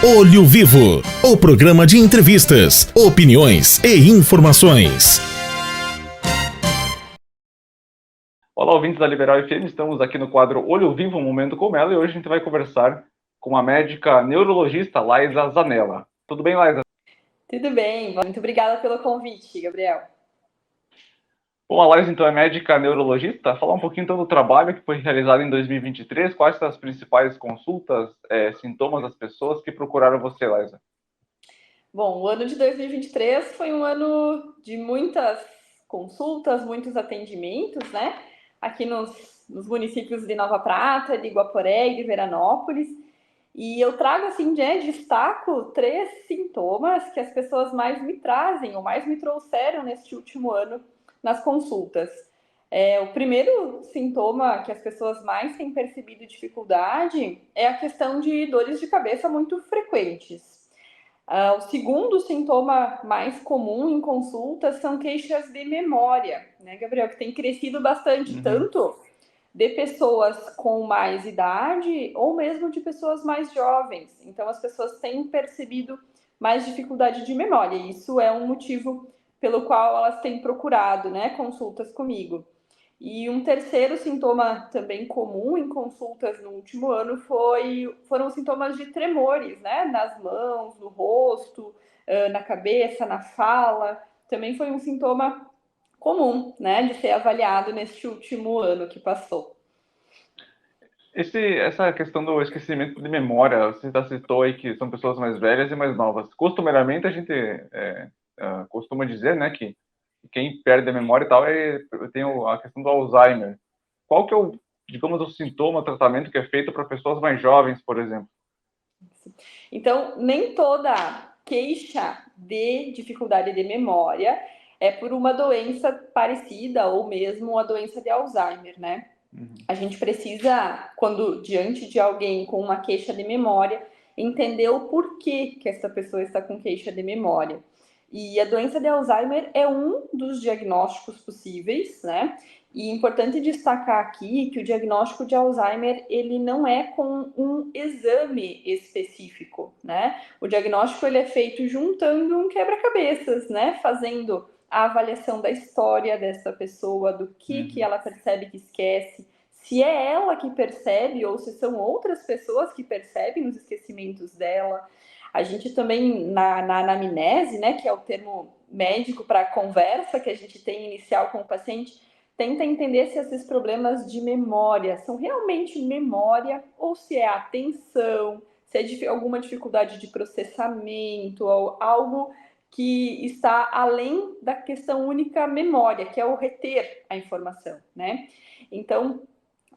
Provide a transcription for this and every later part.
Olho Vivo, o programa de entrevistas, opiniões e informações. Olá, ouvintes da Liberal FM, estamos aqui no quadro Olho Vivo, um momento com ela, e hoje a gente vai conversar com a médica neurologista Laisa Zanella. Tudo bem, Laisa? Tudo bem, muito obrigada pelo convite, Gabriel. Bom, a Laisa, então, é médica neurologista. Falar um pouquinho, então, do trabalho que foi realizado em 2023. Quais são as principais consultas, sintomas das pessoas que procuraram você, Laisa? Bom, o ano de 2023 foi um ano de muitas consultas, muitos atendimentos, né? Aqui nos municípios de Nova Prata, de Guaporé e de Veranópolis. E eu trago, assim, destaco 3 sintomas que as pessoas mais me trazem, ou mais me trouxeram neste último ano nas consultas. O primeiro sintoma que as pessoas mais têm percebido dificuldade é a questão de dores de cabeça muito frequentes. O segundo sintoma mais comum em consultas são queixas de memória, né, Gabriel? Que tem crescido bastante, tanto de pessoas com mais idade ou mesmo de pessoas mais jovens. Então, as pessoas têm percebido mais dificuldade de memória. E isso é um motivo pelo qual elas têm procurado, né, consultas comigo. E um terceiro sintoma também comum em consultas no último ano foram sintomas de tremores, né, nas mãos, no rosto, na cabeça, na fala. Também foi um sintoma comum, né, de ser avaliado neste último ano que passou. Essa questão do esquecimento de memória, você já citou aí que são pessoas mais velhas e mais novas. Costumeiramente, a gente costuma dizer, né, que quem perde a memória e tal tem a questão do Alzheimer. Qual que é digamos, o sintoma, o tratamento que é feito para pessoas mais jovens, por exemplo? Então, nem toda queixa de dificuldade de memória é por uma doença parecida ou mesmo a doença de Alzheimer, né? A gente precisa, quando diante de alguém com uma queixa de memória, entender o porquê que essa pessoa está com queixa de memória. E a doença de Alzheimer é um dos diagnósticos possíveis, né? E é importante destacar aqui que o diagnóstico de Alzheimer, ele não é com um exame específico, né? O diagnóstico, ele é feito juntando um quebra-cabeças, né? Fazendo a avaliação da história dessa pessoa, do que ela percebe que esquece, se é ela que percebe ou se são outras pessoas que percebem os esquecimentos dela. A gente também, na anamnese, né, que é o termo médico para a conversa que a gente tem inicial com o paciente, tenta entender se esses problemas de memória são realmente memória ou se é atenção, se é alguma dificuldade de processamento ou algo que está além da questão única memória, que é o reter a informação, né? Então,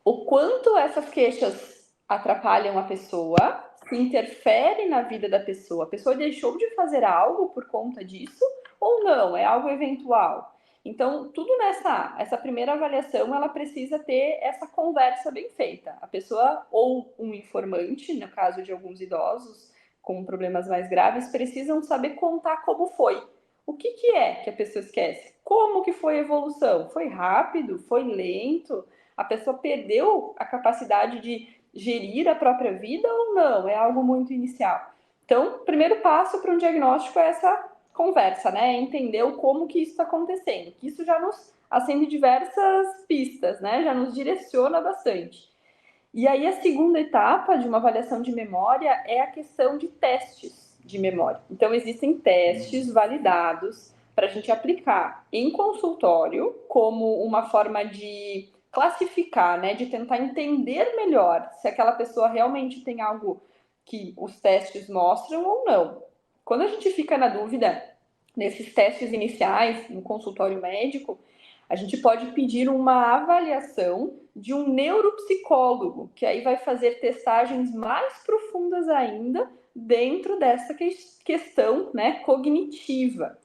o quanto essas queixas atrapalham a pessoa, se interfere na vida da pessoa. A pessoa deixou de fazer algo por conta disso ou não? É algo eventual? Então, tudo essa primeira avaliação, ela precisa ter essa conversa bem feita. A pessoa ou um informante, no caso de alguns idosos com problemas mais graves, precisam saber contar como foi. O que é que a pessoa esquece? Como que foi a evolução? Foi rápido? Foi lento? A pessoa perdeu a capacidade de gerir a própria vida ou não? É algo muito inicial. Então, o primeiro passo para um diagnóstico é essa conversa, né? É entender como que isso está acontecendo. Que isso já nos acende diversas pistas, né? Já nos direciona bastante. E aí, a segunda etapa de uma avaliação de memória é a questão de testes de memória. Então, existem testes validados para a gente aplicar em consultório como uma forma de classificar, né, de tentar entender melhor se aquela pessoa realmente tem algo que os testes mostram ou não. Quando a gente fica na dúvida nesses testes iniciais no consultório médico, a gente pode pedir uma avaliação de um neuropsicólogo, que aí vai fazer testagens mais profundas ainda dentro dessa questão, né, cognitiva.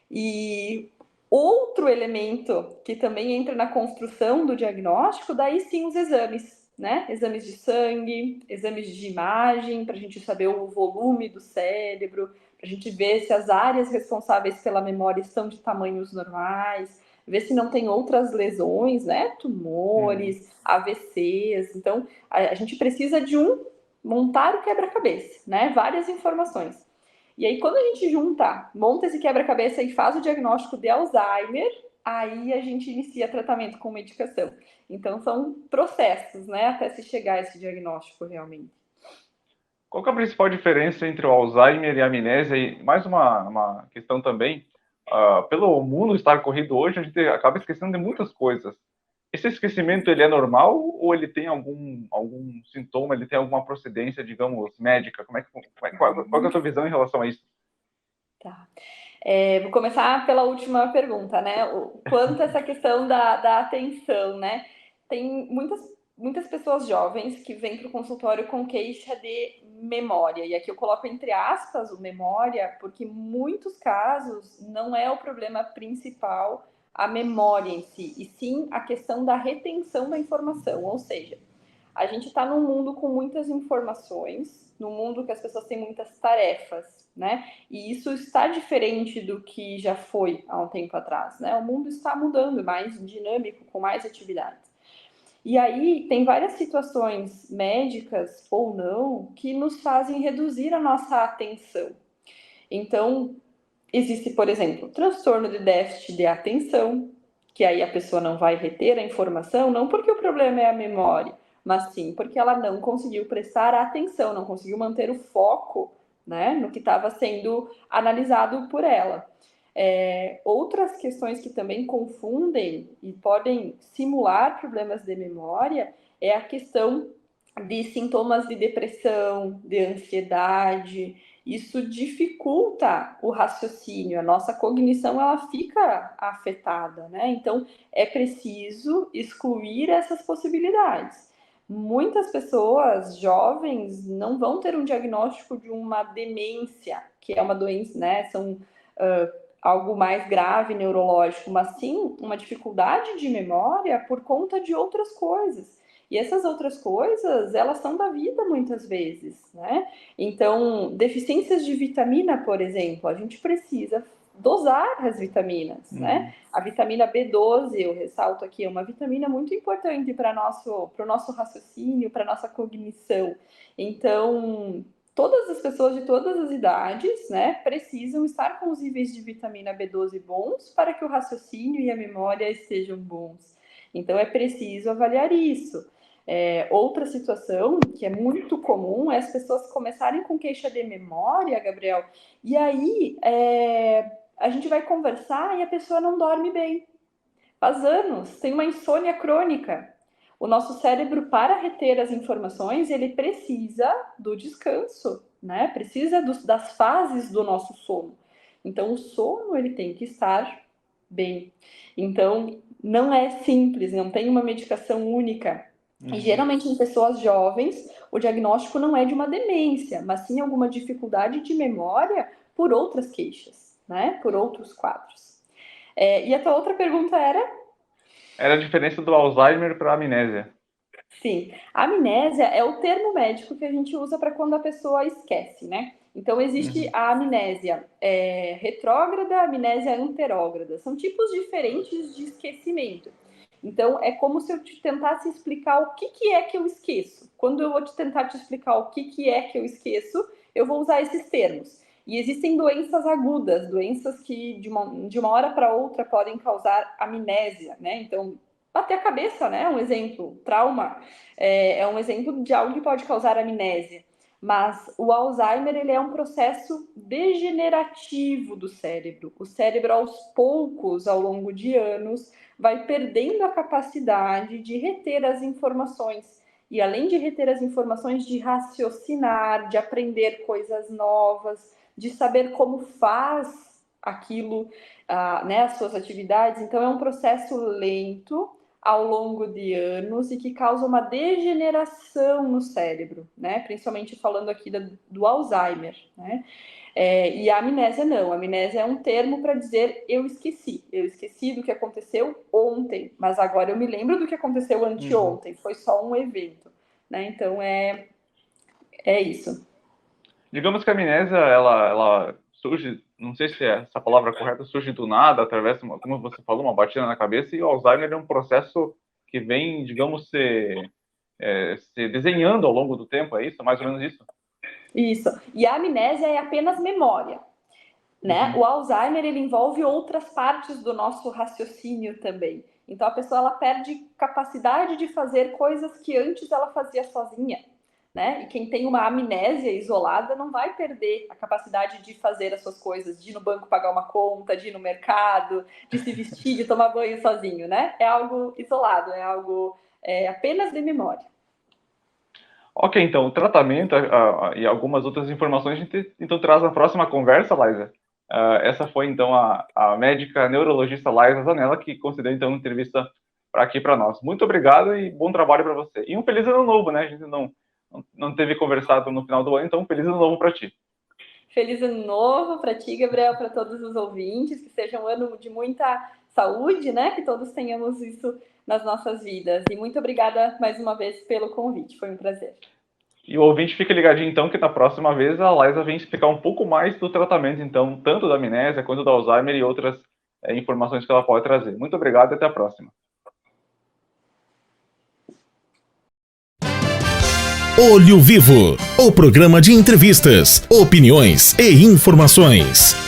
E outro elemento que também entra na construção do diagnóstico, daí sim os exames, né? Exames de sangue, exames de imagem, para a gente saber o volume do cérebro, para a gente ver se as áreas responsáveis pela memória estão de tamanhos normais, ver se não tem outras lesões, né? Tumores, AVCs. Então, a gente precisa de um montar o quebra-cabeça, né? Várias informações. E aí, quando a gente monta esse quebra-cabeça e faz o diagnóstico de Alzheimer, aí a gente inicia tratamento com medicação. Então, são processos, né, até se chegar a esse diagnóstico realmente. Qual que é a principal diferença entre o Alzheimer e a amnésia? E mais uma questão também, pelo mundo estar corrido hoje, a gente acaba esquecendo de muitas coisas. Esse esquecimento, ele é normal ou ele tem algum sintoma, ele tem alguma procedência, digamos, médica? Qual é a tua visão em relação a isso? Tá. Vou começar pela última pergunta, né? Quanto a essa questão da atenção, né? Tem muitas pessoas jovens que vêm para o consultório com queixa de memória. E aqui eu coloco entre aspas o memória, porque em muitos casos não é o problema principal a memória em si, e sim a questão da retenção da informação. Ou seja, a gente está num mundo com muitas informações, num mundo que as pessoas têm muitas tarefas, né? E isso está diferente do que já foi há um tempo atrás, né? O mundo está mudando, mais dinâmico, com mais atividades. E aí tem várias situações médicas ou não que nos fazem reduzir a nossa atenção. Então, existe, por exemplo, transtorno de déficit de atenção, que aí a pessoa não vai reter a informação, não porque o problema é a memória, mas sim porque ela não conseguiu prestar atenção, não conseguiu manter o foco, né, no que estava sendo analisado por ela. Outras questões que também confundem e podem simular problemas de memória é a questão de sintomas de depressão, de ansiedade. Isso dificulta o raciocínio, a nossa cognição ela fica afetada, né? Então é preciso excluir essas possibilidades. Muitas pessoas jovens não vão ter um diagnóstico de uma demência, que é uma doença, né? São algo mais grave neurológico, mas sim uma dificuldade de memória por conta de outras coisas. E essas outras coisas, elas são da vida muitas vezes, né? Então, deficiências de vitamina, por exemplo, a gente precisa dosar as vitaminas, né? A vitamina B12, eu ressalto aqui, é uma vitamina muito importante para o nosso raciocínio, para a nossa cognição. Então, todas as pessoas de todas as idades, né, precisam estar com os níveis de vitamina B12 bons para que o raciocínio e a memória estejam bons. Então, é preciso avaliar isso. Outra situação que é muito comum é as pessoas começarem com queixa de memória, Gabriel, e aí a gente vai conversar e a pessoa não dorme bem. Faz anos, tem uma insônia crônica. O nosso cérebro, para reter as informações, ele precisa do descanso, né? Precisa das fases do nosso sono. Então, o sono, ele tem que estar bem. Então, não é simples, não tem uma medicação única. E geralmente em pessoas jovens, o diagnóstico não é de uma demência, mas sim alguma dificuldade de memória por outras queixas, né? Por outros quadros. E a tua outra pergunta era? Era a diferença do Alzheimer para a amnésia. Sim, a amnésia é o termo médico que a gente usa para quando a pessoa esquece, né? Então, existe a amnésia retrógrada, a amnésia anterógrada. São tipos diferentes de esquecimento. Então, é como se eu te tentasse explicar o que é que eu esqueço. Quando eu vou tentar te explicar o que é que eu esqueço, eu vou usar esses termos. E existem doenças agudas, doenças que de uma hora para outra podem causar amnésia, né? Então, bater a cabeça, né? Um exemplo, trauma é um exemplo de algo que pode causar amnésia. Mas o Alzheimer, ele é um processo degenerativo do cérebro. O cérebro, aos poucos, ao longo de anos, vai perdendo a capacidade de reter as informações. E além de reter as informações, de raciocinar, de aprender coisas novas, de saber como faz aquilo, né, as suas atividades. Então, é um processo lento, ao longo de anos, e que causa uma degeneração no cérebro, né? Principalmente falando aqui do Alzheimer, né? E a amnésia não. A amnésia é um termo para dizer eu esqueci do que aconteceu ontem, mas agora eu me lembro do que aconteceu anteontem, foi só um evento, né? Então é isso. Digamos que a amnésia, ela surge, não sei se essa palavra correta, surge do nada, através, como você falou, uma batida na cabeça, e o Alzheimer é um processo que vem, digamos, se desenhando ao longo do tempo, é isso? Mais ou menos isso? Isso. E a amnésia é apenas memória, né? O Alzheimer, ele envolve outras partes do nosso raciocínio também. Então, a pessoa, ela perde capacidade de fazer coisas que antes ela fazia sozinha, né? E quem tem uma amnésia isolada não vai perder a capacidade de fazer as suas coisas, de ir no banco pagar uma conta, de ir no mercado, de se vestir, de tomar banho sozinho, né? É algo isolado, é algo apenas de memória. Ok, então, o tratamento e algumas outras informações a gente então traz na próxima conversa, Laisa. Essa foi, então, a médica neurologista Laisa Zanella, que concedeu, então, uma entrevista aqui para nós. Muito obrigado e bom trabalho para você. E um feliz ano novo, né? A gente não teve conversado no final do ano, então feliz ano novo para ti. Feliz ano novo para ti, Gabriel, para todos os ouvintes, que seja um ano de muita saúde, né? Que todos tenhamos isso nas nossas vidas. E muito obrigada mais uma vez pelo convite, foi um prazer. E o ouvinte fica ligadinho, então, que na próxima vez a Laisa vem explicar um pouco mais do tratamento, então, tanto da amnésia quanto do Alzheimer e outras informações que ela pode trazer. Muito obrigado e até a próxima. Olho Vivo, o programa de entrevistas, opiniões e informações.